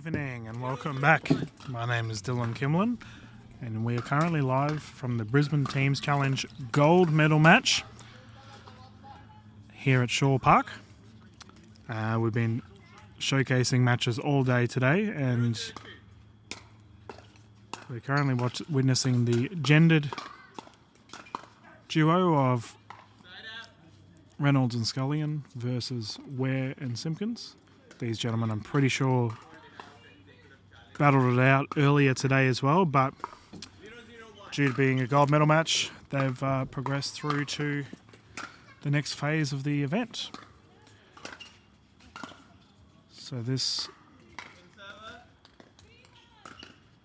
Evening and welcome back. My name is Dylan Kimlin and we are currently live from the Brisbane Teams Challenge gold medal match here at Shaw Park. We've been showcasing matches all day today and we're currently witnessing the gendered duo of Reynolds and Scullion versus Ware and Simpkins. These gentlemen, I'm pretty sure, battled it out earlier today as well, but due to being a gold medal match, they've progressed through to the next phase of the event. So this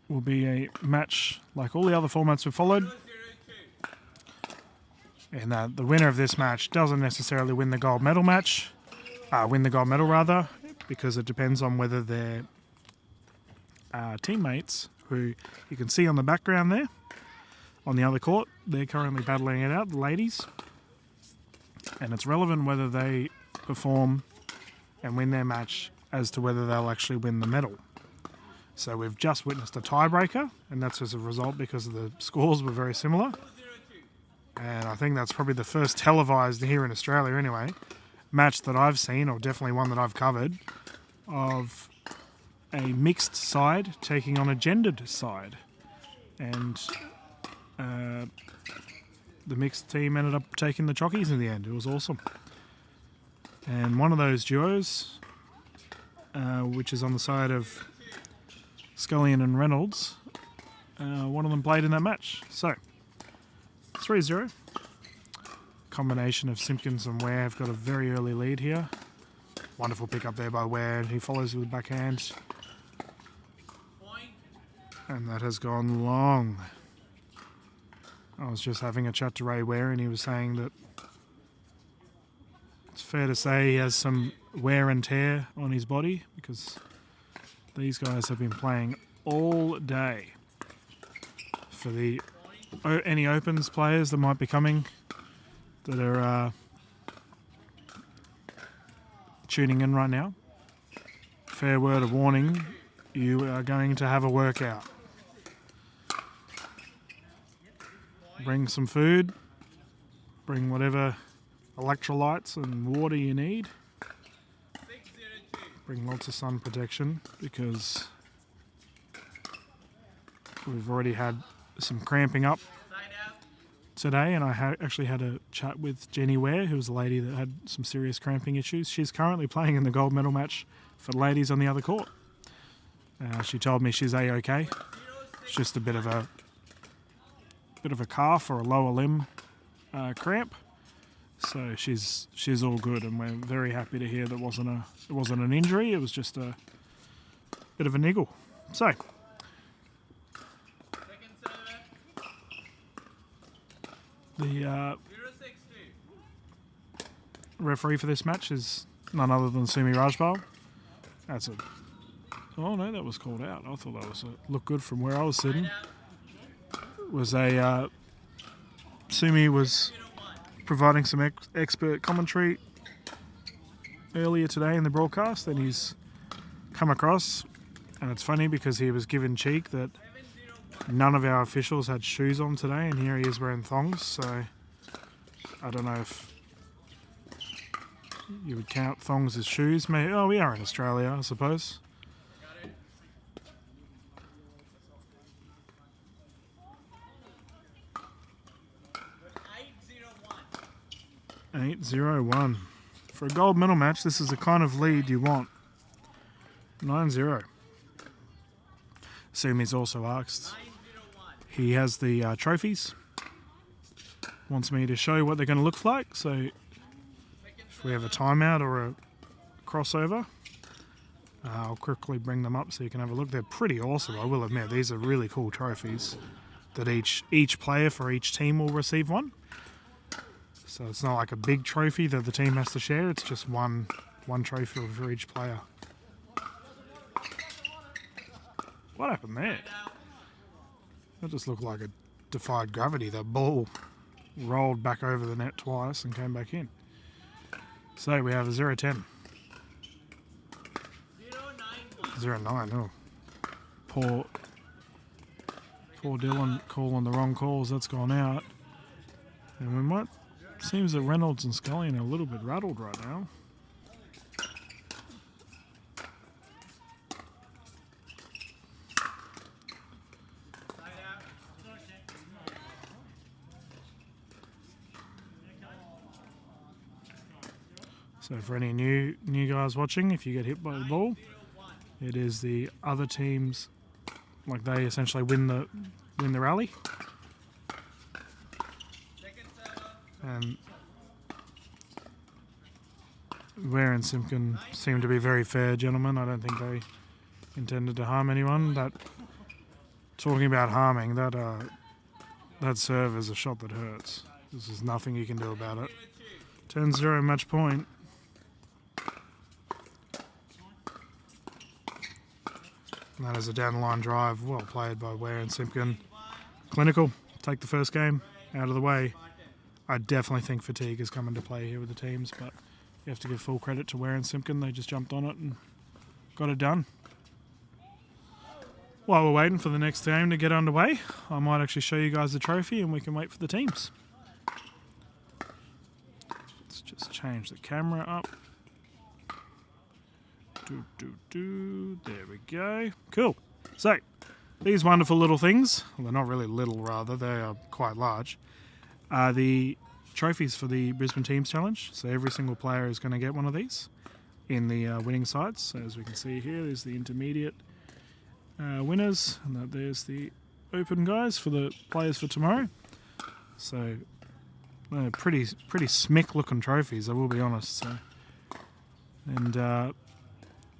will be a match like all the other formats we've followed. And the winner of this match doesn't necessarily win the gold medal rather, because it depends on whether their teammates, who you can see on the background there, on the other court, they're currently battling it out, the ladies. And it's relevant whether they perform and win their match as to whether they'll actually win the medal. So we've just witnessed a tiebreaker, and that's as a result because the scores were very similar. And I think that's probably the first televised here in Australia anyway, match that I've seen, or definitely one that I've covered, of a mixed side taking on a gendered side. And the mixed team ended up taking the chockies in the end. It was awesome. And one of those duos, which is on the side of Scullion and Reynolds, one of them played in that match. So 3-0. Combination of Simpkins and Ware have got a very early lead here. Wonderful pick up there by Ware. He follows with backhand. And that has gone long. I was just having a chat to Ray Ware and he was saying that it's fair to say he has some wear and tear on his body because these guys have been playing all day. For the any Opens players that might be coming that are tuning in right now, fair word of warning, you are going to have a workout. Bring some food, bring whatever electrolytes and water you need. Bring lots of sun protection because we've already had some cramping up today, and I actually had a chat with Jenny Ware, who was a lady that had some serious cramping issues. She's currently playing in the gold medal match for the ladies on the other court. She told me she's A-OK. It's just a bit of a calf or a lower limb cramp. So she's all good, and we're very happy to hear that it wasn't an injury. It was just a bit of a niggle. So the referee for this match is none other than Sumi Rajpal. Oh no, that was called out. I thought that was looked good from where I was sitting. Sumi was providing some expert commentary earlier today in the broadcast, and he's come across, and it's funny because he was given cheek that none of our officials had shoes on today, and here he is wearing thongs, so I don't know if you would count thongs as shoes. Maybe. Oh, we are in Australia, I suppose. $8-0-1. For a gold medal match, this is the kind of lead you want. 9-0. Sumi's also asked. He has the trophies. Wants me to show what they're going to look like. So if we have a timeout or a crossover, I'll quickly bring them up so you can have a look. They're pretty awesome, I will admit. These are really cool trophies that each player for each team will receive one. So it's not like a big trophy that the team has to share. It's just one trophy for each player. What happened there? That just looked like it defied gravity. The ball rolled back over the net twice and came back in. So we have a 0-10. 0-9. Oh, poor Dylan calling the wrong calls. That's gone out. And we might... Seems that Reynolds and Scullion are a little bit rattled right now. So for any new guys watching, if you get hit by the ball, it is the other teams, like they essentially win the rally. And Ware and Simpkin seem to be very fair gentlemen. I don't think they intended to harm anyone. But talking about harming, that serve is a shot that hurts. This is nothing you can do about it. 10-0 match point. And that is a down the line drive. Well played by Ware and Simpkin. Clinical. Take the first game out of the way. I definitely think fatigue has come into play here with the teams, but you have to give full credit to Ware and Simpkin. They just jumped on it and got it done. While we're waiting for the next game to get underway, I might actually show you guys the trophy and we can wait for the teams. Let's just change the camera up. There we go. Cool. So, these wonderful little things, well, they're not really little rather, they are quite large, are the trophies for the Brisbane Teams Challenge. So every single player is going to get one of these in the winning sides. So as we can see here, there's the intermediate winners, and there's the open guys for the players for tomorrow. So they're pretty smick looking trophies, I will be honest. So, and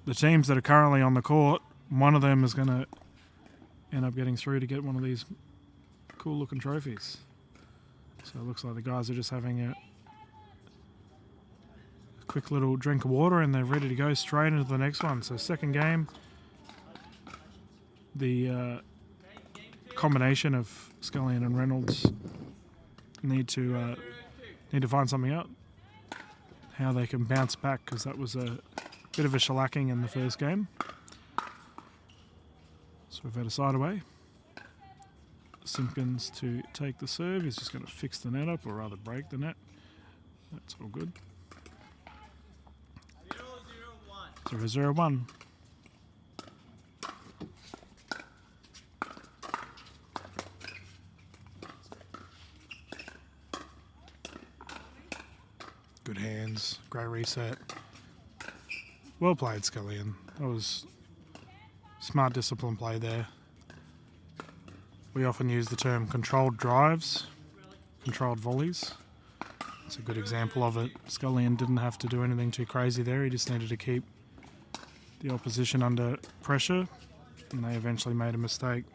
the teams that are currently on the court, one of them is going to end up getting through to get one of these cool looking trophies. So it looks like the guys are just having a quick little drink of water and they're ready to go straight into the next one. So second game, the combination of Scullion and Reynolds need to find something out, how they can bounce back, because that was a bit of a shellacking in the first game. So we've had a side away. Simpkins to take the serve. He's just going to fix the net up, or rather break the net. That's all good. 0-0-1. Good hands. Great reset. Well played, Scullion. That was smart discipline play there. We often use the term controlled drives, controlled volleys. It's a good example of it. Scullion didn't have to do anything too crazy there. He just needed to keep the opposition under pressure, and they eventually made a mistake.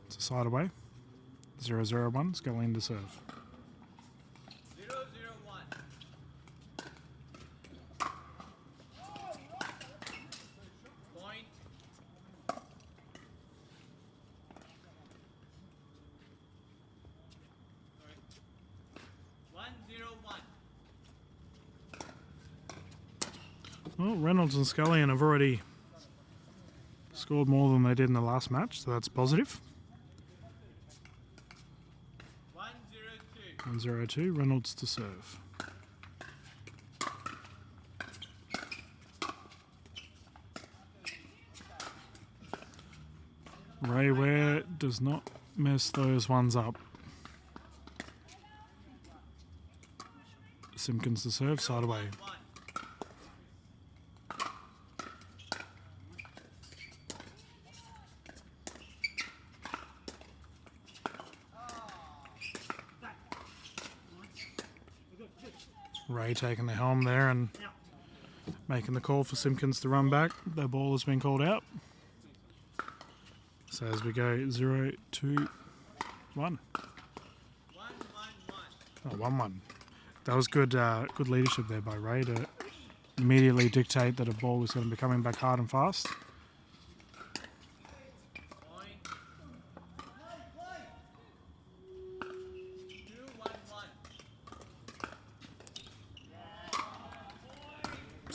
It's a side away. 0-0-1. Scullion to serve. Well, Reynolds and Scullion have already scored more than they did in the last match, so that's positive. 1-0-2. Reynolds to serve. Ray Ware does not mess those ones up. Simpkins to serve, side away. Ray taking the helm there and making the call for Simpkins to run back. The ball has been called out. So as we go 0-2-1. Oh, 1-1. That was good good leadership there by Ray to immediately dictate that a ball was going to be coming back hard and fast.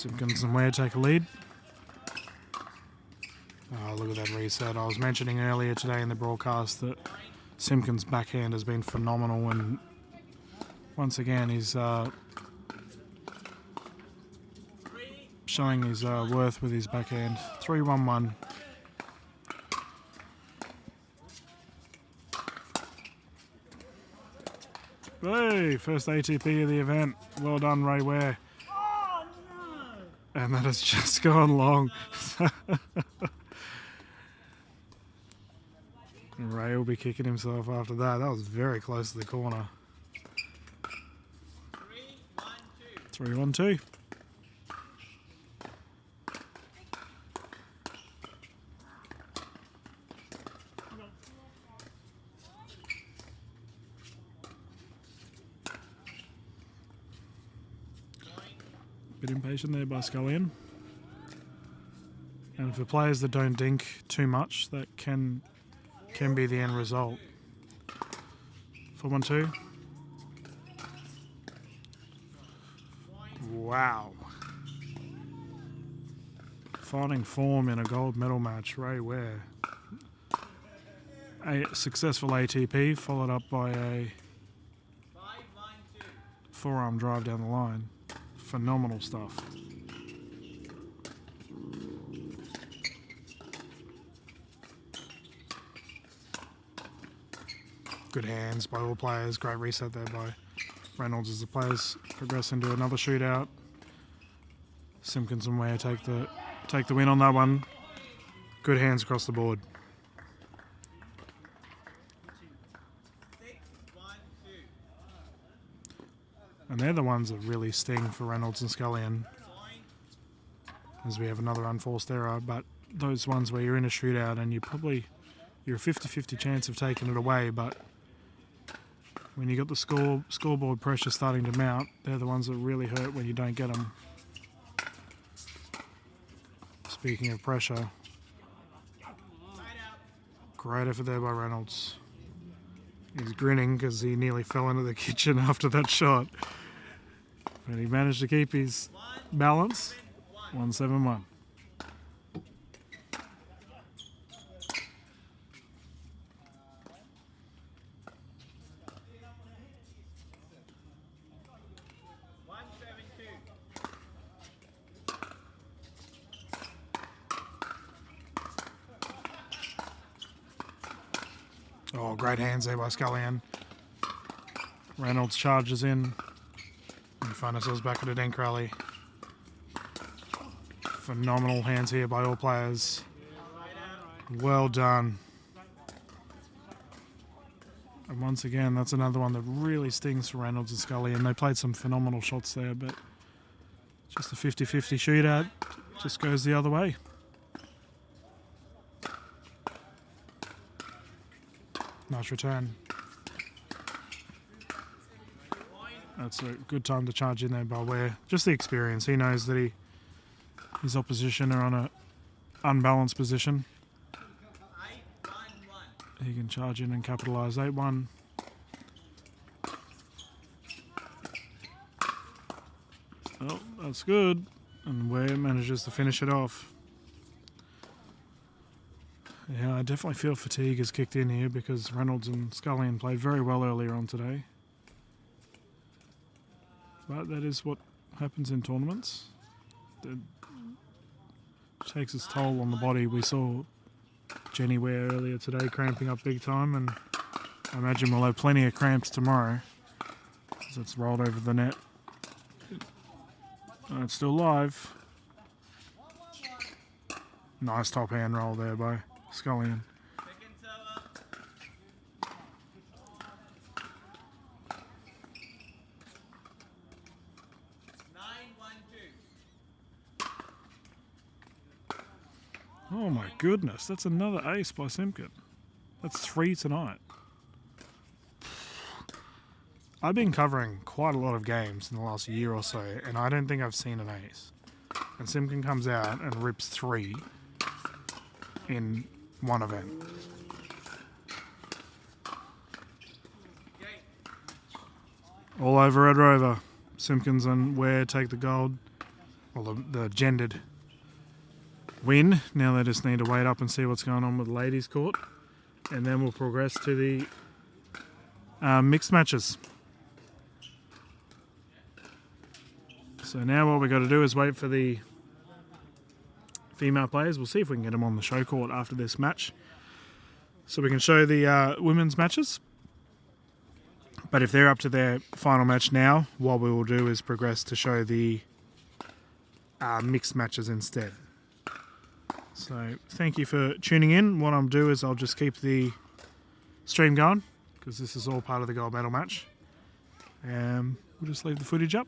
Simpkins and Ware take a lead. Oh, look at that reset. I was mentioning earlier today in the broadcast that Simpkins' backhand has been phenomenal, and once again he's showing his worth with his backhand. 3-1-1. Hey, first ATP of the event. Well done, Ray Ware. Oh, no. And that has just gone long. Ray will be kicking himself after that. That was very close to the corner. 3-1-2. Bit impatient there by Scullion. And for players that don't dink too much, that can be the end result. 4-1-2. Wow. Finding form in a gold medal match, Ray Ware. A successful ATP followed up by a forearm drive down the line. Phenomenal stuff. Good hands by all players. Great reset there by Reynolds as the players progress into another shootout. Simpkins and Ware take the win on that one. Good hands across the board. And they're the ones that really sting for Reynolds and Scullion, as we have another unforced error. But those ones where you're in a shootout and you're a 50-50 chance of taking it away, but when you got the scoreboard pressure starting to mount, they're the ones that really hurt when you don't get them. Speaking of pressure, great effort there by Reynolds. He's grinning because he nearly fell into the kitchen after that shot. But he managed to keep his balance. 1-7-1. Oh, great hands there by Scullion. Reynolds charges in. We find ourselves back at a Denk rally. Phenomenal hands here by all players. Well done. And once again, that's another one that really stings for Reynolds and Scullion. They played some phenomenal shots there, but just a 50-50 shootout just goes the other way. Nice return. That's a good time to charge in there by Ware. Just the experience. He knows that his opposition are on an unbalanced position. He can charge in and capitalise. 8-1. Oh, that's good. And Ware manages to finish it off. Yeah, I definitely feel fatigue has kicked in here because Reynolds and Scullion played very well earlier on today. But that is what happens in tournaments. It takes its toll on the body. We saw Jenny Ware earlier today cramping up big time, and I imagine we'll have plenty of cramps tomorrow as it's rolled over the net. And it's still live. Nice top hand roll there by Scullion. Oh my goodness, that's another ace by Simpkin. That's 3 tonight. I've been covering quite a lot of games in the last year or so, and I don't think I've seen an ace. And Simpkin comes out and rips 3 in one event. All over Red Rover. Simpkins and Ware take the gold. well, the gendered win. Now they just need to wait up and see what's going on with the ladies' court, and then we'll progress to the mixed matches. So now what we've got to do is wait for the female players. We'll see if we can get them on the show court after this match, so we can show the women's matches. But if they're up to their final match now, what we will do is progress to show the mixed matches instead. So thank you for tuning in. What I'll do is I'll just keep the stream going, because this is all part of the gold medal match. We'll just leave the footage up.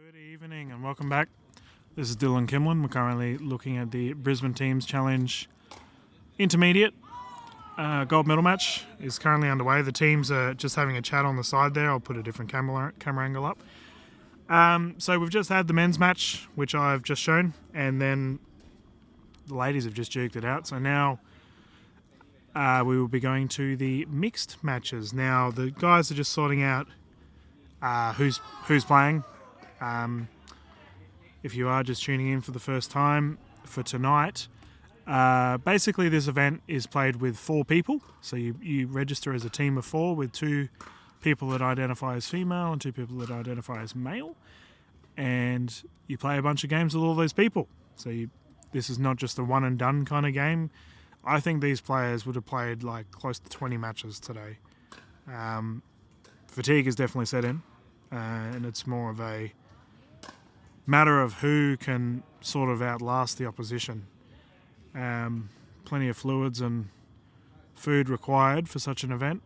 Good evening and welcome back. This is Dylan Kimlin. We're currently looking at the Brisbane Teams Challenge Intermediate. Gold medal match is currently underway. The teams are just having a chat on the side there. I'll put a different camera angle up. So we've just had the men's match, which I've just shown, and then the ladies have just juked it out. So now we will be going to the mixed matches. Now the guys are just sorting out who's playing. If you are just tuning in for the first time for tonight, basically this event is played with 4 people. So you register as a team of 4 with 2 people that identify as female and 2 people that identify as male, and you play a bunch of games with all those people. So this is not just a one and done kind of game. I think these players would have played like close to 20 matches today. Fatigue is definitely set in, and it's more of a matter of who can sort of outlast the opposition. Plenty of fluids and food required for such an event.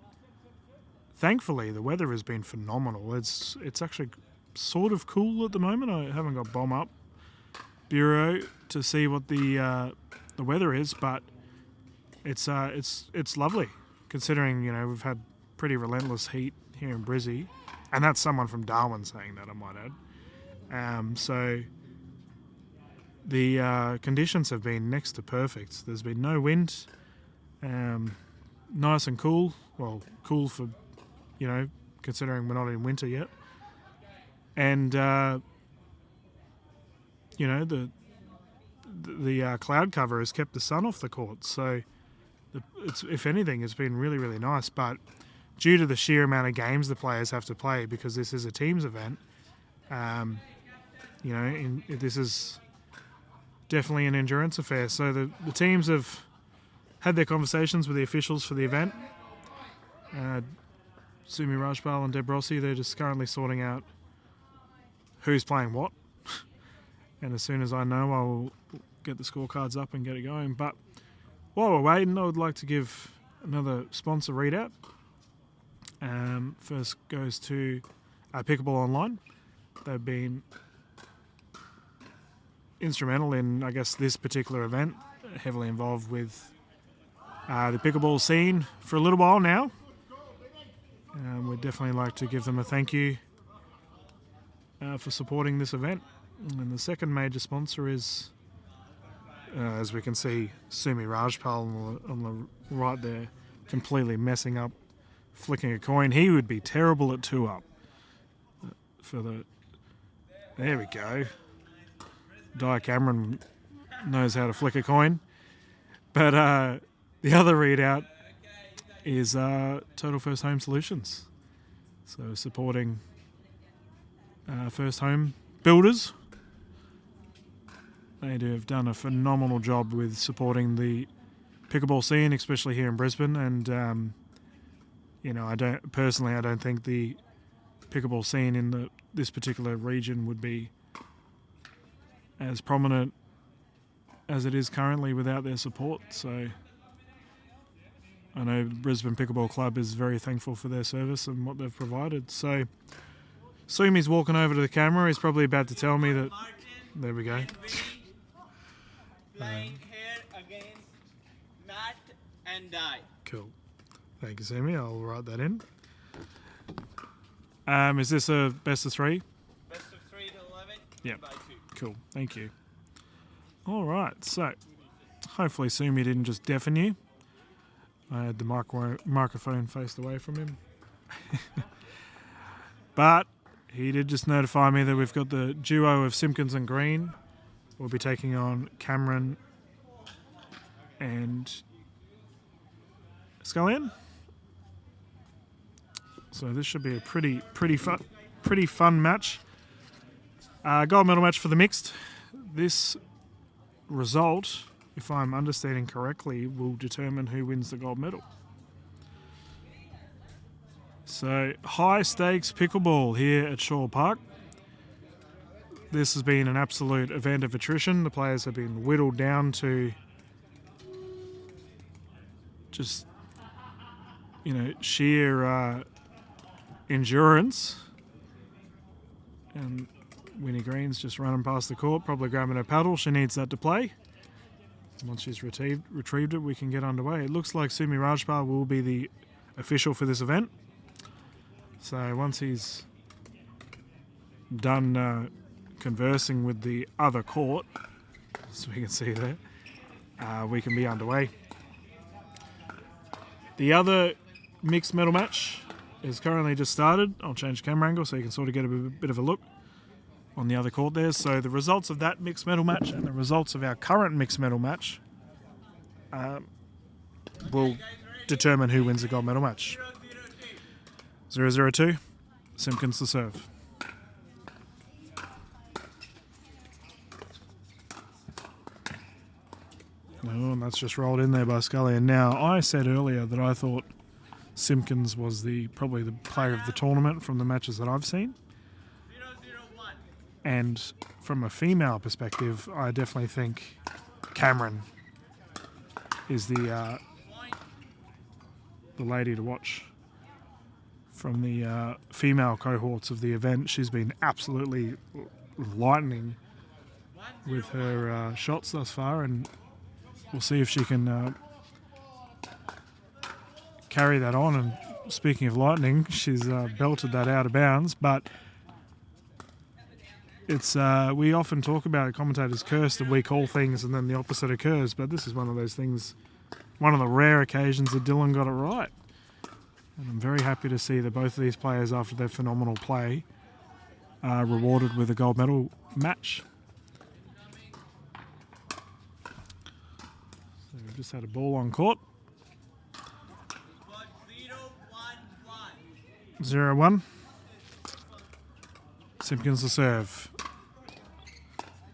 Thankfully, the weather has been phenomenal. It's actually sort of cool at the moment. I haven't got Bomb Up Bureau to see what the weather is, but it's lovely considering we've had pretty relentless heat here in Brizzy, and that's someone from Darwin saying that, I might add. So the conditions have been next to perfect. There's been no wind, nice and cool. Well, cool for, considering we're not in winter yet. And, the cloud cover has kept the sun off the court. So, if anything, it's been really, really nice. But due to the sheer amount of games the players have to play, because this is a teams event, this is definitely an endurance affair. So the teams have had their conversations with the officials for the event. Sumi Rajpal and Deb Rossi, they're just currently sorting out who's playing what. And as soon as I know, I will get the scorecards up and get it going. But while we're waiting, I would like to give another sponsor readout. First goes to Pickleball Online. They've been instrumental in, I guess, this particular event, heavily involved with the pickleball scene for a little while now. We'd definitely like to give them a thank you for supporting this event. And the second major sponsor is, as we can see, Sumi Rajpal on the right there, completely messing up, flicking a coin. He would be terrible at 2-up. There we go. Di Cameron knows how to flick a coin. But the other readout is Total First Home Solutions. So supporting first home builders. They have done a phenomenal job with supporting the pickleball scene, especially here in Brisbane. And, I don't think the pickleball scene in this particular region would be as prominent as it is currently without their support. So I know Brisbane Pickleball Club is very thankful for their service and what they've provided. So Sumi's walking over to the camera. He's probably about to tell me that... There we go. Playing here against Matt and Di. Cool. Thank you, Sumi. I'll write that in. Is this a best of 3? Best of 3 to 11. Yep. By 2. Cool. Thank you. All right. So hopefully Sumi didn't just deafen you. I had the microphone faced away from him. But he did just notify me that we've got the duo of Simpkins and Green. We'll be taking on Cameron and Scullion. So this should be a pretty fun match. Gold medal match for the mixed. This result, if I'm understanding correctly, will determine who wins the gold medal. So high stakes pickleball here at Shaw Park. This has been an absolute event of attrition. The players have been whittled down to just, sheer endurance. And Winnie Green's just running past the court, probably grabbing her paddle. She needs that to play. Once she's retrieved it, we can get underway. It looks like Sumi Rajpal will be the official for this event. So once he's done conversing with the other court, as we can see there, we can be underway. The other mixed medal match is currently just started. I'll change the camera angle so you can sort of get a bit of a look on the other court there. So the results of that mixed medal match and the results of our current mixed medal match will determine who wins the gold medal match. 0-0-2, Simpkins to serve. Oh, and that's just rolled in there by Scully. And now, I said earlier that I thought Simpkins was probably the player of the tournament from the matches that I've seen. And from a female perspective, I definitely think Cameron is the lady to watch. From the female cohorts of the event, she's been absolutely lightning with her shots thus far, and we'll see if she can carry that on. And speaking of lightning, she's belted that out of bounds. But it's we often talk about commentators' curse that we call things and then the opposite occurs. But this is one of those things, one of the rare occasions that Dylan got it right. And I'm very happy to see that both of these players, after their phenomenal play, are rewarded with a gold medal match. So we've just had a ball on court. 0-1. Simpkins to serve.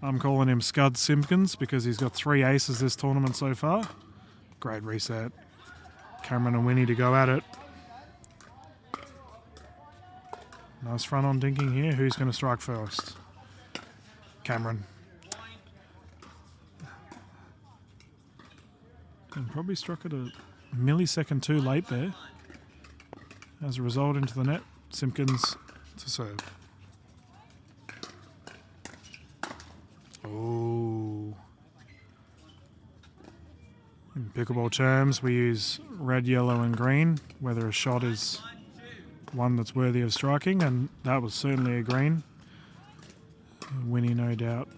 I'm calling him Scud Simpkins because he's got 3 aces this tournament so far. Great reset. Cameron and Winnie to go at it. Nice front on dinking here. Who's going to strike first? Cameron. And probably struck it a millisecond too late there. As a result, into the net. Simpkins to serve. Oh. In pickleball terms, we use red, yellow and green, whether a shot is one that's worthy of striking, and that was certainly a green. Winnie, no doubt,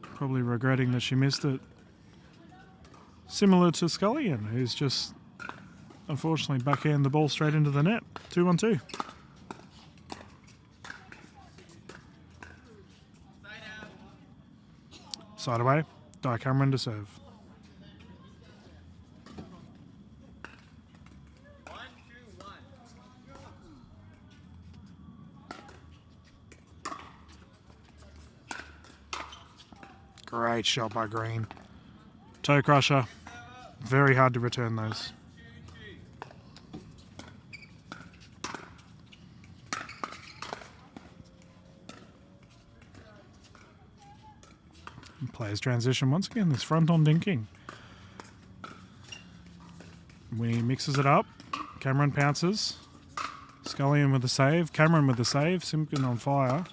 probably regretting that she missed it. Similar to Scullion, who's just unfortunately backhanded the ball straight into the net. 2-1-2. Side away, Di Cameron to serve. Great shot by Green. Toe crusher. Very hard to return those. And players transition once again. This front on dinking. Winnie mixes it up. Cameron pounces. Scullion with the save. Cameron with the save. Simpkin on fire.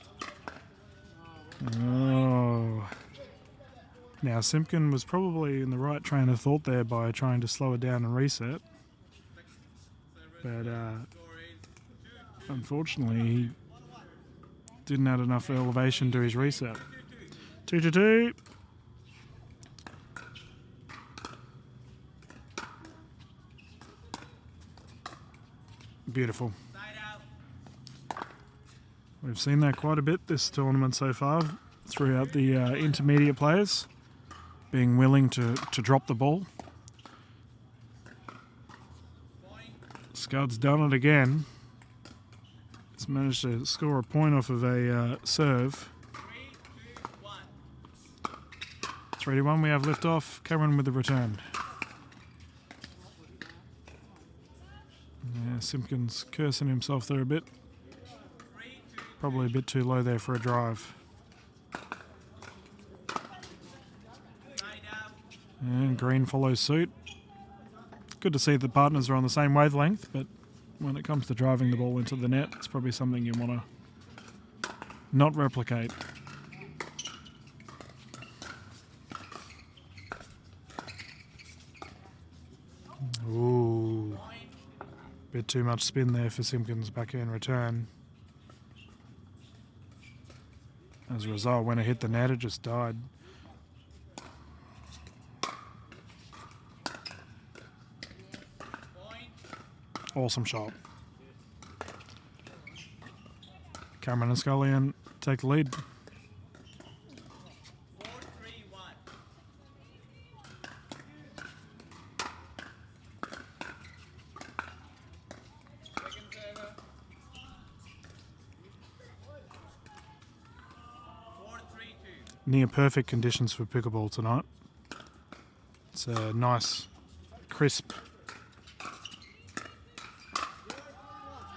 Oh. Now, Simpkin was probably in the right train of thought there by trying to slow it down and reset. But unfortunately, he didn't add enough elevation to his reset. 2-2. Beautiful. We've seen that quite a bit this tournament so far throughout the intermediate players being willing to drop the ball. Scud's done it again. He's managed to score a point off of a serve. 3-1, we have liftoff. Cameron with the return. Yeah, Simpkins cursing himself there a bit. Probably a bit too low there for a drive. And Green follows suit. Good to see the partners are on the same wavelength, but when it comes to driving the ball into the net, it's probably something you want to not replicate. Ooh. Bit too much spin there for Simpkins' backhand return. As a result, when it hit the net, it just died. Awesome shot. Cameron and Scullion take the lead. 4-3-1. Second server. 4-3-2. Near perfect conditions for pickleball tonight. It's a nice, crisp.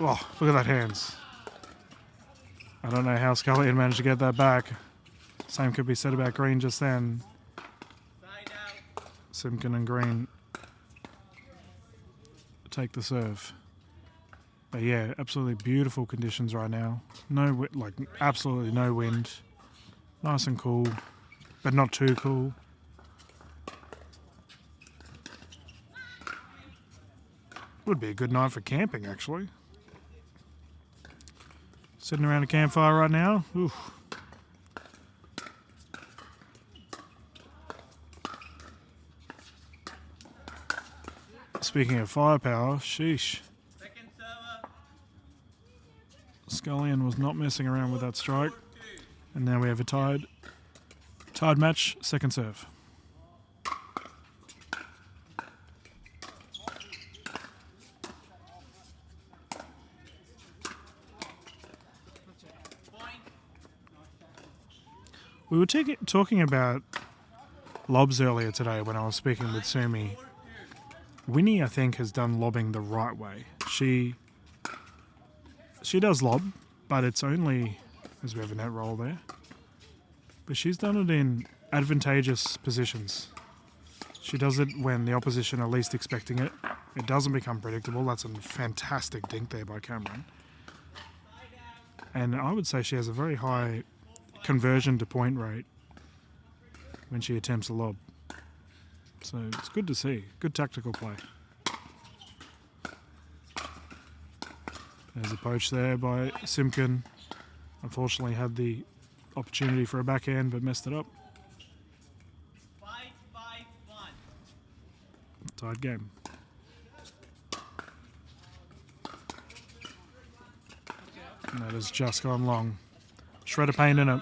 Oh, look at that hands. I don't know how Scullion managed to get that back. Same could be said about Green just then. Side out. Simpkin and Green take the serve. But yeah, absolutely beautiful conditions right now. No, like absolutely no wind. Nice and cool, but not too cool. Would be a good night for camping, actually. Sitting around a campfire right now. Oof. Speaking of firepower, sheesh. Second server. Scullion was not messing around with that strike. And now we have a tied match, second serve. We were talking about lobs earlier today when I was speaking with Sumi. Winnie, I think, has done lobbing the right way. She does lob, but it's only, as we have a net roll there, but she's done it in advantageous positions. She does it when the opposition are least expecting it. It doesn't become predictable. That's a fantastic dink there by Cameron. And I would say she has a very high conversion to point rate when she attempts a lob. So it's good to see. Good tactical play. There's a poach there by Simpkin. Unfortunately had the opportunity for a backhand but messed it up. 5-5-1. Tied game. And that has just gone long. Shred of pain in it. 5-5-2.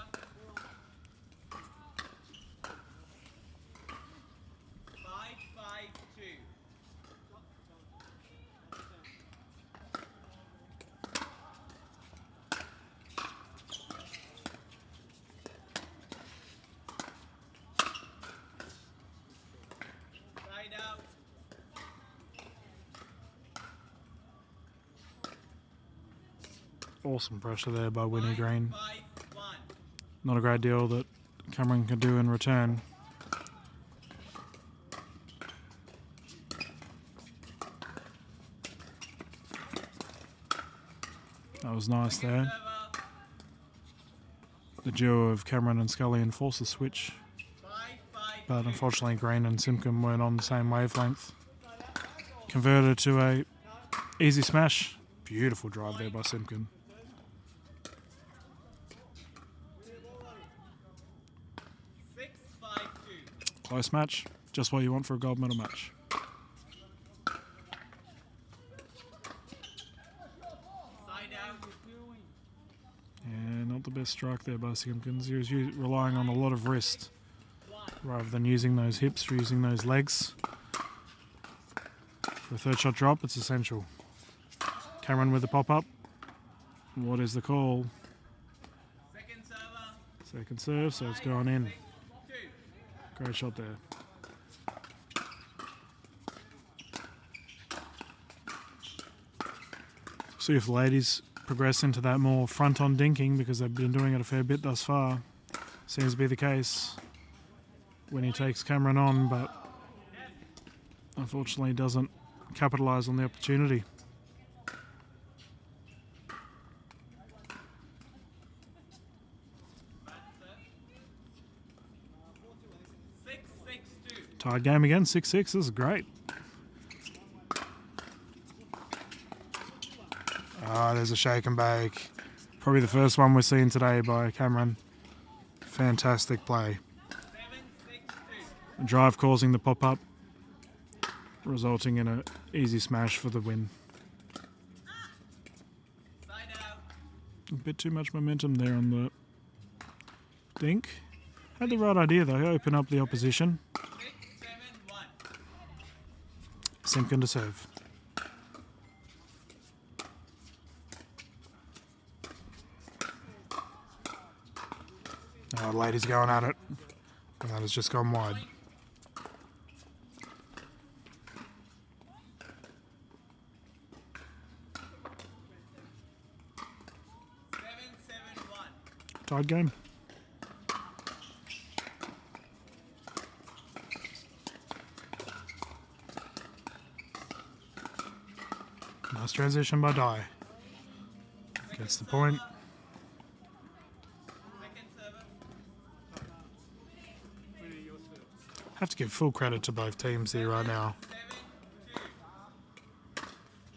Side out. Awesome pressure there by Winnie Green. 5-5-1. Not a great deal that Cameron can do in return. That was nice there. Server. The duo of Cameron and Scullion forced a switch, 5-5-2. but unfortunately Green and Simpkin weren't on the same wavelength. Converted to a easy smash. Beautiful drive there by Simpkin. 6-5-2. Close match. Just what you want for a gold medal match. Side out. Yeah, not the best strike there by Simpkins. He was relying on a lot of wrist rather than using those hips or using those legs. For a third shot drop, it's essential. Cameron with the pop-up. What is the call? Second server. Second serve, so it's gone in. 2. Great shot there. See if the ladies progress into that more front-on dinking because they've been doing it a fair bit thus far. Seems to be the case when he takes Cameron on, but unfortunately doesn't capitalise on the opportunity. Tied game again, 6-6. This is great. Ah, there's a shake and bake. Probably the first one we're seeing today by Cameron. Fantastic play. Drive causing the pop-up, resulting in an easy smash for the win. A bit too much momentum there on the dink. Had the right idea though, open up the opposition. Simpkin to serve. Oh, ladies going at it. And that has just gone wide. Tied game. Nice transition by Dye. Gets the point. Have to give full credit to both teams here right now.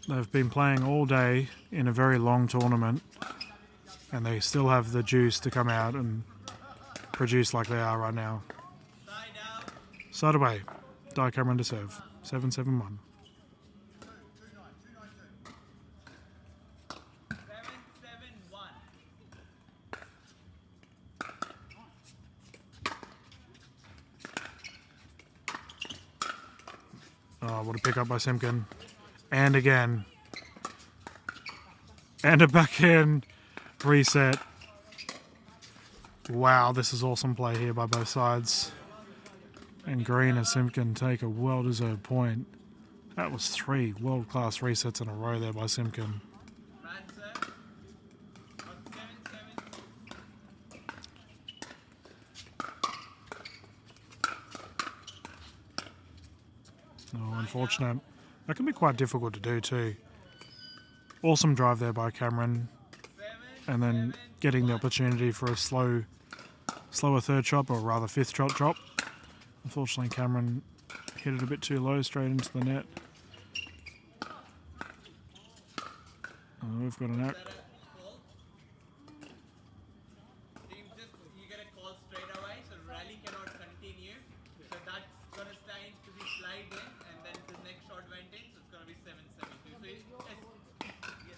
They've been playing all day in a very long tournament, and they still have the juice to come out and produce like they are right now. Side away. Dye Cameron to serve. 7-7-1. Oh, what a pick up by Simpkin. And again. And a backhand reset. Wow, this is awesome play here by both sides. And Green and Simpkin take a well-deserved point. That was 3 world-class resets in a row there by Simpkin. Oh, unfortunate. That can be quite difficult to do too. Awesome drive there by Cameron. And then getting the opportunity for a slower third shot, or rather fifth shot drop. Unfortunately, Cameron hit it a bit too low straight into the net. Oh, we've got an out. You get a call straight away, so rally cannot continue. So that's going to stay to be slide in, and then the next shot went in, so it's going to be 7-7-2.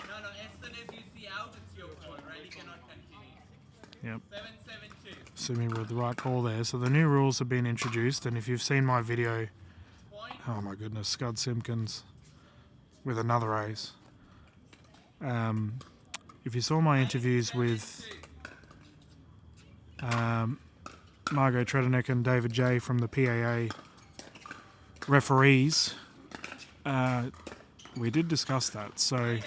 So as soon as you see out, it's your call. Rally cannot continue. Yep. 7-7-2. Assuming we're the right call there. So the new rules have been introduced, and if you've seen my video, oh my goodness, Scud Simpkins with another ace. If you saw my interviews with Margot Tredenick and David J from the PAA referees, we did discuss that. So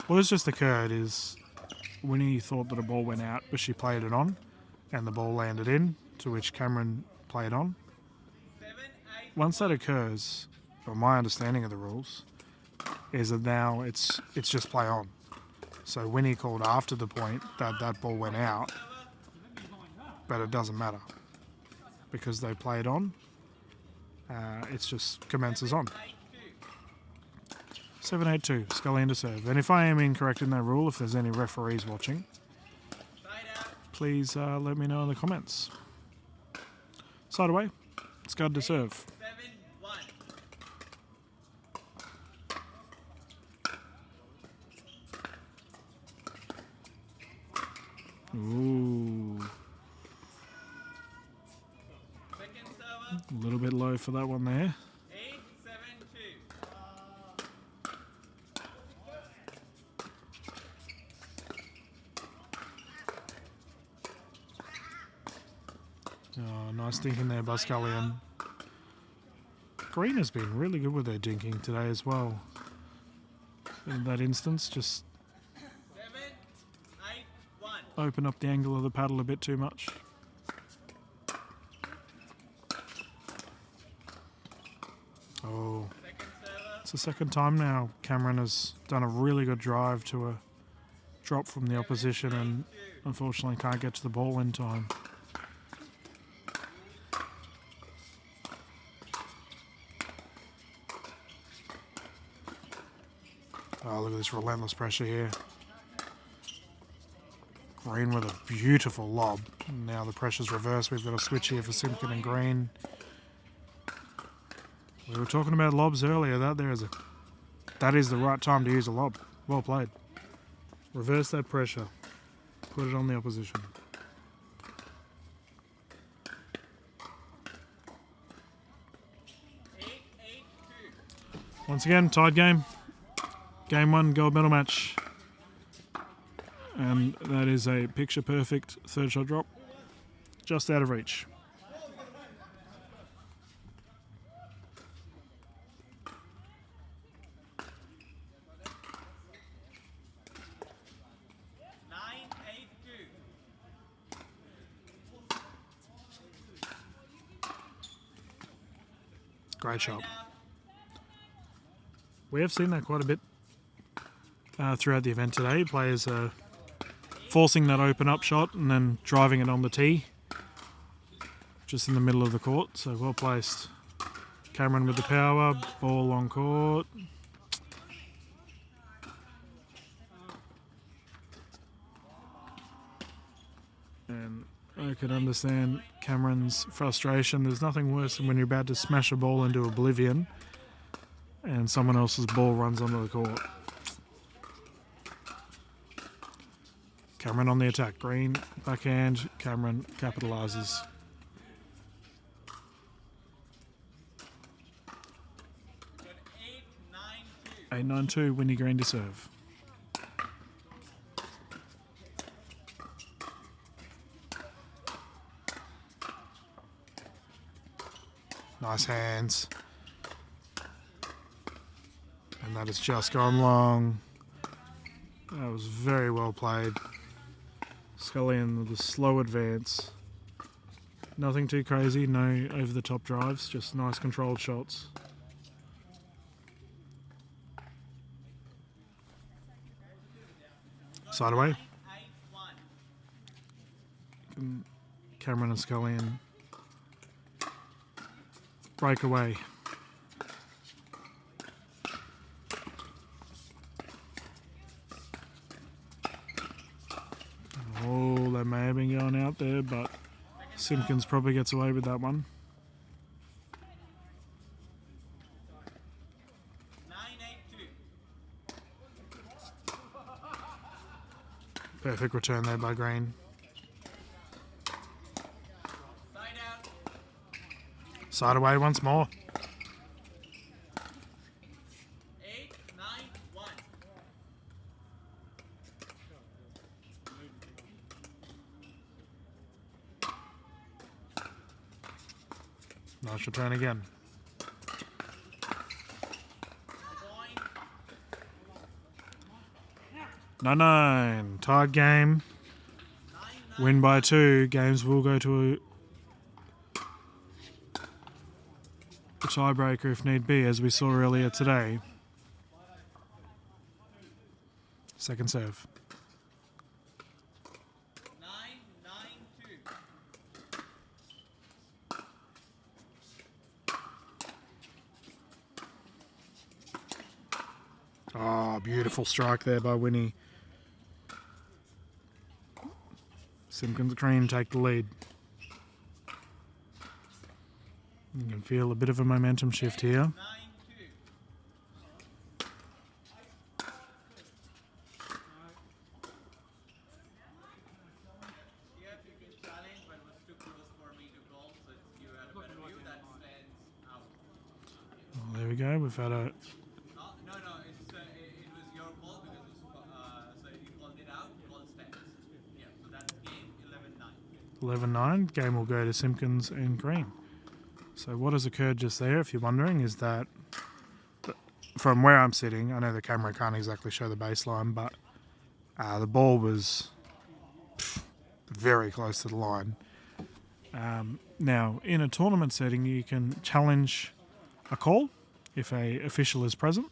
what has just occurred is Winnie thought that a ball went out, but she played it on, and the ball landed in, to which Cameron played on. Once that occurs, or my understanding of the rules, is that now it's just play on. So Winnie called after the point that that ball went out, but it doesn't matter because they played on. It's just commences on. 7-8-2, Scully to serve. And if I am incorrect in that rule, if there's any referees watching, please let me know in the comments. Side away, Scud to serve. Ooh. A little bit low for that one there. 8-7-2. Oh, nice dinking there by Scullion. Green has been really good with their dinking today as well. In that instance, just open up the angle of the paddle a bit too much. Oh, it's the second time now Cameron has done a really good drive to a drop from the opposition and unfortunately can't get to the ball in time. Oh, look at this relentless pressure here. Green with a beautiful lob. Now the pressure's reversed. We've got a switch here for Simpkin and Green. We were talking about lobs earlier. That is the right time to use a lob. Well played. Reverse that pressure. Put it on the opposition. Once again, tied game. Game 1 gold medal match. And that is a picture perfect third shot drop. Just out of reach. Great shot. We have seen that quite a bit throughout the event today. Players forcing that open up shot and then driving it on the tee. Just in the middle of the court, so well placed. Cameron with the power, ball on court. And I could understand Cameron's frustration. There's nothing worse than when you're about to smash a ball into oblivion and someone else's ball runs onto the court. Cameron on the attack. Green, backhand. Cameron capitalises. 8-9-2, Winnie Green to serve. Nice hands. And that has just gone long. That was very well played. Scullion with a slow advance. Nothing too crazy, no over the top drives, just nice controlled shots. Side away. Cameron and Scullion break away. Oh, they may have been going out there, but Simpkins probably gets away with that one. 9-8-2. Perfect return there by Green. Side away once more. 8-9-1. Nice return again. 9-9. Tied game. Win by 2. Games will go to a tiebreaker if need be, as we saw earlier today. Second serve. 9-9-2. Oh, beautiful strike there by Winnie. Simpkins Green take the lead. You can feel a bit of a momentum shift here. 9-2. Yep, you can challenge, but it was too close for me to call, so you had a better view. That stands out. Well, there we go. We've had a No, it was your call because it was, so you called it out. Call stands. Yeah, so that's game 11-9. 11-9. Game will go to Simpkins and Green. So what has occurred just there, if you're wondering, is that from where I'm sitting, I know the camera can't exactly show the baseline, but the ball was very close to the line. Now, in a tournament setting, you can challenge a call if a official is present.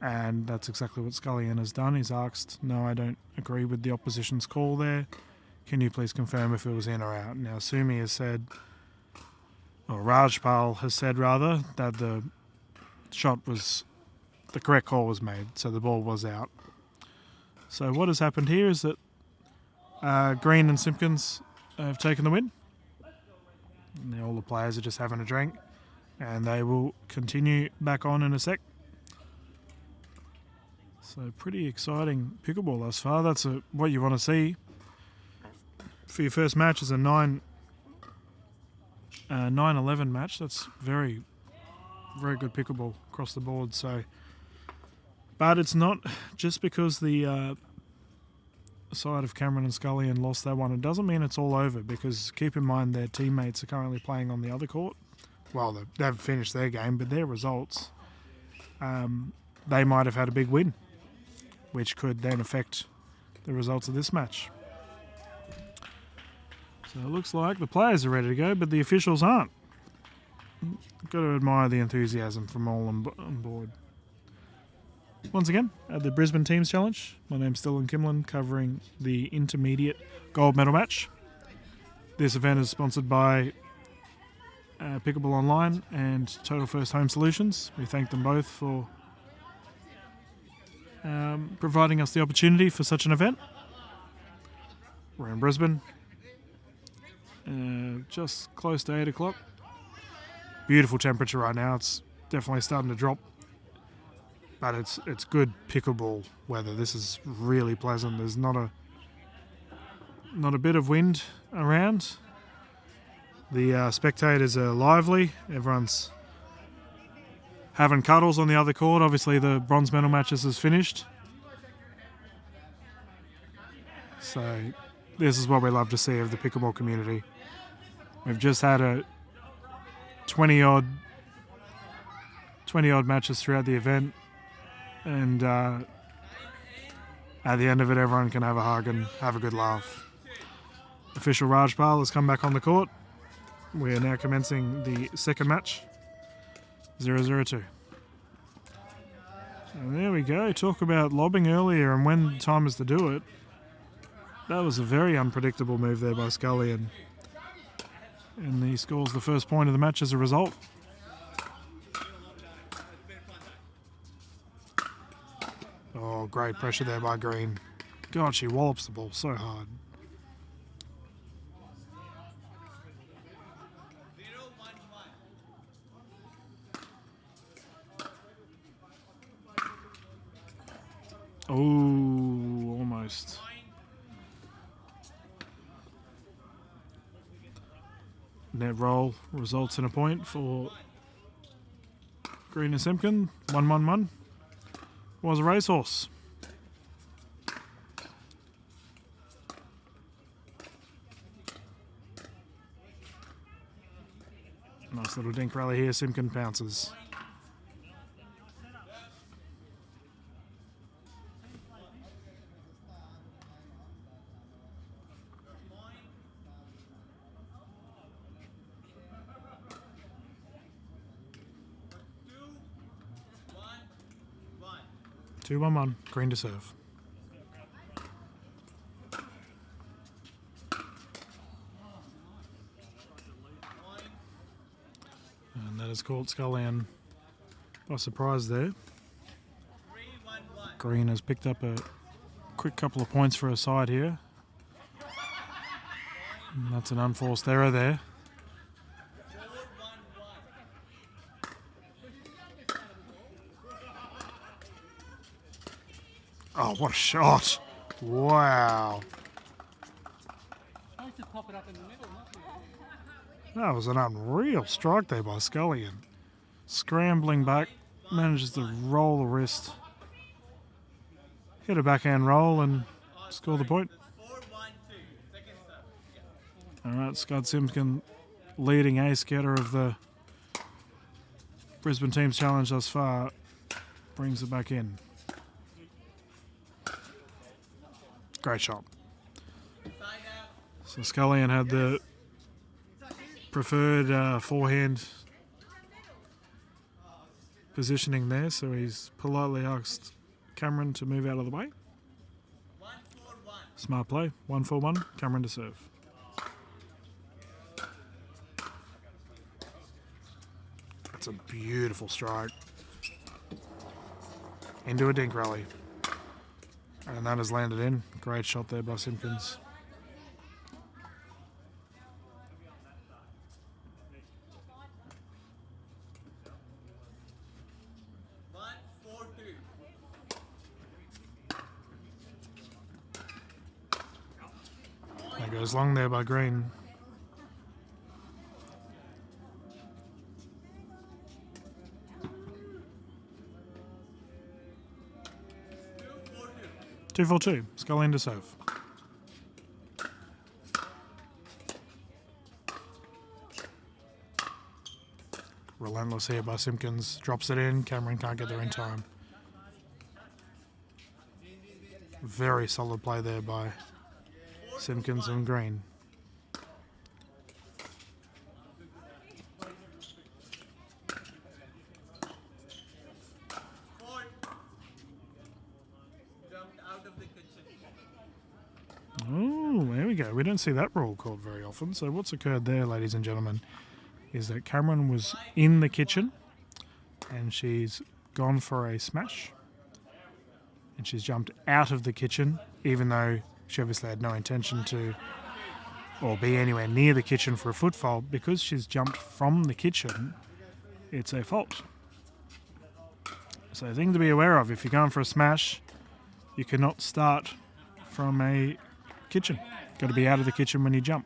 And that's exactly what Scullion has done. He's asked, no, I don't agree with the opposition's call there. Can you please confirm if it was in or out? Now, Sumi has said, or Rajpal has said rather, that the shot was the correct call was made, so the ball was out. So what has happened here is that Green and Simpkins have taken the win. And now all the players are just having a drink, and they will continue back on in a sec. So pretty exciting pickleball thus far. That's what you want to see for your first match is a 9-11 match. That's very, very good pickleball across the board. So, but it's not just because the side of Cameron and Scullion lost that one. It doesn't mean it's all over, because keep in mind their teammates are currently playing on the other court. Well, they've finished their game, but their results, they might have had a big win, which could then affect the results of this match. So it looks like the players are ready to go, but the officials aren't. Got to admire the enthusiasm from all on board. Once again, at the Brisbane Teams Challenge, my name's Dylan Kimlin, covering the intermediate gold medal match. This event is sponsored by Pickleball Online and Total First Home Solutions. We thank them both for providing us the opportunity for such an event. We're in Brisbane, just close to 8 o'clock. Beautiful temperature right now. It's definitely starting to drop, but it's good pickleball weather. This is really pleasant. There's not a bit of wind around. The spectators are lively. Everyone's having cuddles on the other court. Obviously the bronze medal matches is finished. So this is what we love to see of the pickleball community. We've just had a 20 odd matches throughout the event, and at the end of it everyone can have a hug and have a good laugh. Official Rajpal has come back on the court. We are now commencing the second match, 0-0-2. And there we go. Talk about lobbing earlier and when time is to do it. That was a very unpredictable move there by Scullion. And he scores the first point of the match as a result. Oh, great pressure there by Green. God, she wallops the ball so hard. Oh, almost. Net roll results in a point for Green and Simpkin. 1-1-1. Was a racehorse. Nice little dink rally here. Simpkin pounces. Two, 1-1. Green to serve. And that has caught Scullion by surprise there. Green has picked up a quick couple of points for her side here. And that's an unforced error there. Oh, what a shot. Wow. That was an unreal strike there by Scullion. Scrambling back, manages to roll the wrist. Hit a backhand roll and score the point. Alright, Scott Simpkin, leading ace getter of the Brisbane Teams Challenge thus far, brings it back in. Great shot. So Scullion had the preferred forehand positioning there, so he's politely asked Cameron to move out of the way. Smart play. 1-4-1. Cameron to serve. That's a beautiful strike. into a dink rally. And that has landed in. Great shot there by Simpkins. That goes long there by Green. Two 4-2. Scully into serve. Relentless here by Simpkins. Drops it in. Cameron can't get there in time. Very solid play there by Simpkins and Green. Oh, there we go. We don't see that rule called very often. So what's occurred there, ladies and gentlemen, is that Cameron was in the kitchen and she's gone for a smash. And she's jumped out of the kitchen, even though she obviously had no intention to or be anywhere near the kitchen for a foot fault. Because she's jumped from the kitchen, it's a fault. So a thing to be aware of, if you're going for a smash, you cannot start from a kitchen. Got to be out of the kitchen when you jump.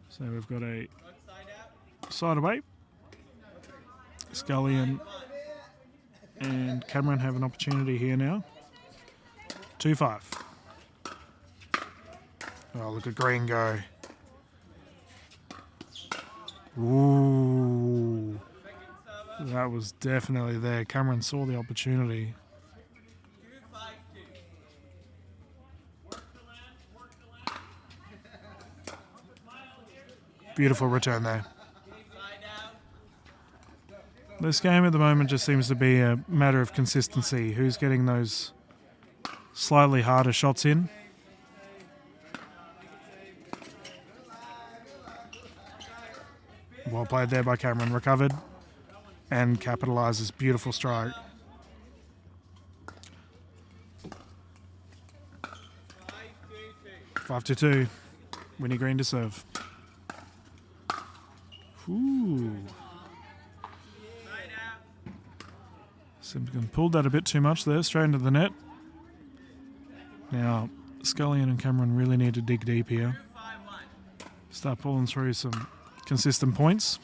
So we've got a side away. Scully and Cameron have an opportunity here now. 2-5. Oh, look at Green go. Ooh. That was definitely there. Cameron saw the opportunity. Beautiful return there. This game at the moment just seems to be a matter of consistency. Who's getting those slightly harder shots in? Well played there by Cameron. Recovered and capitalises. Beautiful strike. Five to 2. Winnie Green to serve. Ooh. Simpkins pulled that a bit too much there, straight into the net. Now, Scullion and Cameron really need to dig deep here. Start pulling through some consistent points.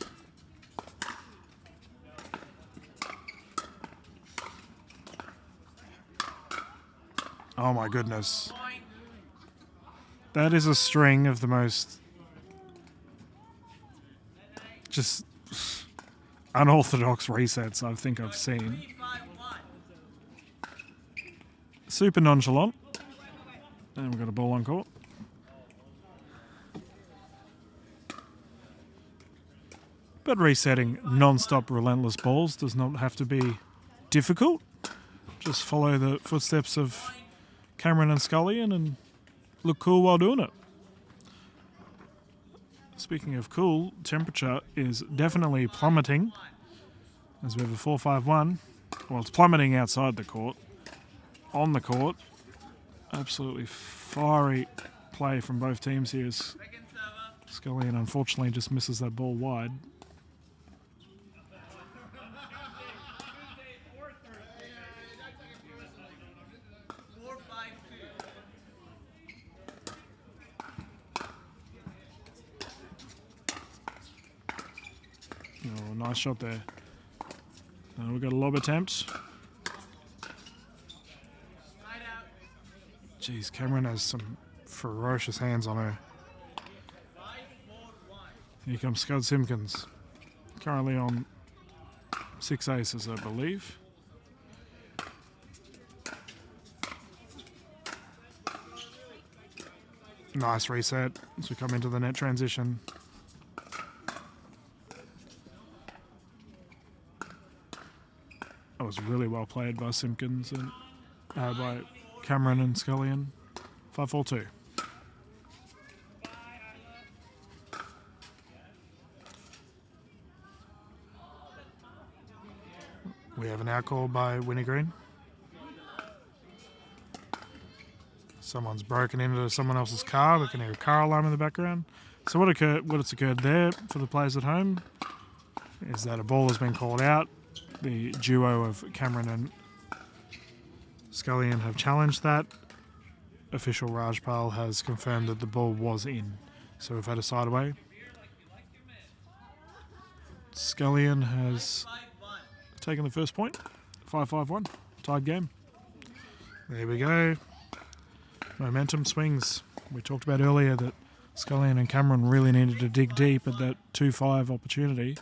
Oh my goodness. That is a string of the most just unorthodox resets I think I've seen. Super nonchalant. And we've got a ball on court. But resetting non-stop relentless balls does not have to be difficult. Just follow the footsteps of Cameron and Scullion and look cool while doing it. Speaking of cool, temperature is definitely plummeting as we have a 4-5-1. Well, it's plummeting outside the court. On the court, absolutely fiery play from both teams here. Scullion unfortunately just misses that ball wide. Oh, nice shot there. We've got a lob attempt. Jeez, Cameron has some ferocious hands on her. Here comes Scud Simpkins. Currently on 6 aces, I believe. Nice reset as we come into the net transition. That was really well played by Simpkins and by Cameron and Scullion. 5-4-2. We have an out call by Winnie Green. Someone's broken into someone else's car. We can hear a car alarm in the background. So what has occurred there for the players at home is that a ball has been called out. The duo of Cameron and Scullion have challenged that. Official Rajpal has confirmed that the ball was in. So we've had a side away. Scullion has taken the first point. 5-5-1. Tied game. There we go. Momentum swings. We talked about earlier that Scullion and Cameron really needed to dig deep at that 2-5 opportunity.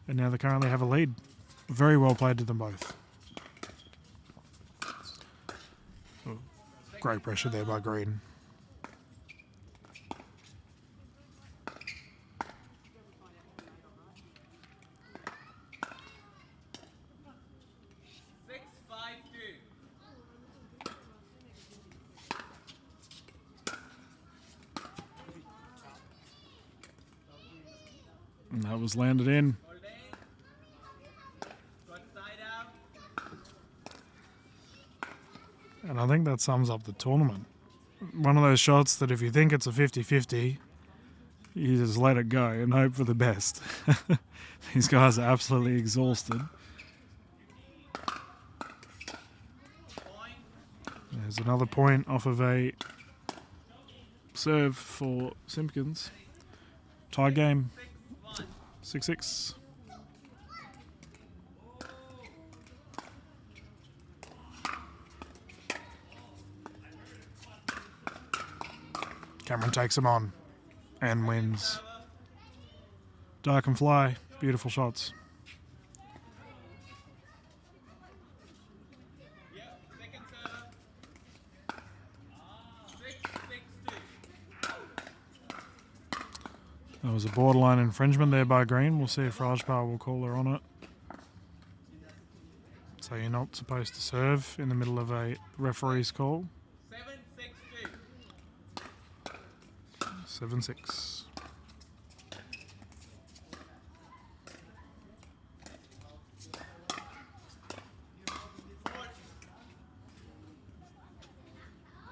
And now they currently have a lead. Very well played to them both. Oh, great pressure there by Green. And that was landed in. And I think that sums up the tournament. One of those shots that if you think it's a 50-50, you just let it go and hope for the best. These guys are absolutely exhausted. There's another point off of a serve for Simpkins. Tie game. 6-6. Cameron takes him on and wins. Dark and fly. Beautiful shots. There was a borderline infringement there by Green. We'll see if Rajpal will call her on it. So you're not supposed to serve in the middle of a referee's call. 7-6.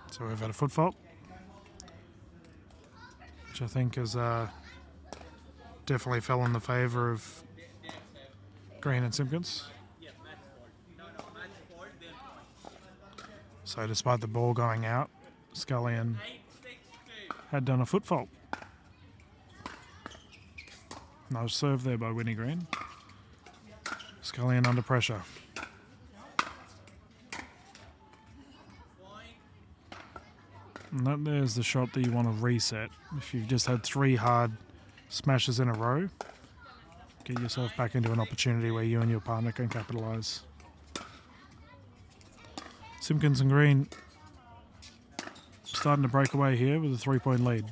So we've had a foot fault, which I think has definitely fell in the favour of Green and Simpkins. So despite the ball going out, Scullion had done a foot fault. Nice serve there by Winnie Green. Scullion under pressure. And there's the shot that you want to reset. If you've just had 3 hard smashes in a row, get yourself back into an opportunity where you and your partner can capitalise. Simpkins and Green starting to break away here with a 3-point lead.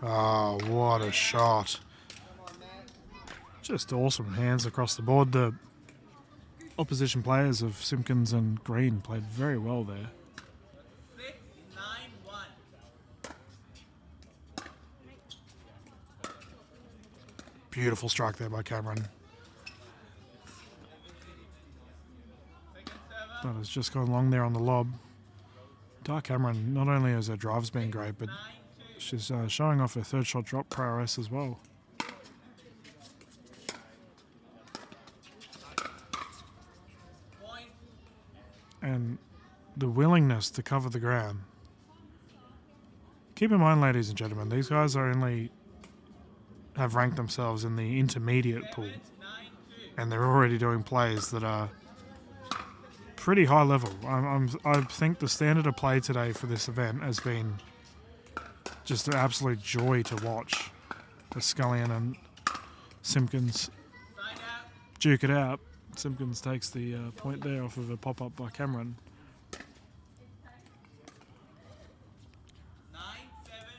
Oh, what a shot. Just awesome hands across the board. The opposition players of Simpkins and Green played very well there. 6-9-1. Beautiful strike there by Cameron. That has just gone long there on the lob. Dark Cameron, not only has her drive's been great, but she's showing off her third shot drop prowess as well. And the willingness to cover the ground. Keep in mind, ladies and gentlemen, these guys are have ranked themselves in the intermediate pool, and they're already doing plays that are pretty high level. I think the standard of play today for this event has been just an absolute joy to watch. As Scullion and Simpkins duke it out. Simpkins takes the point there off of a pop-up by Cameron.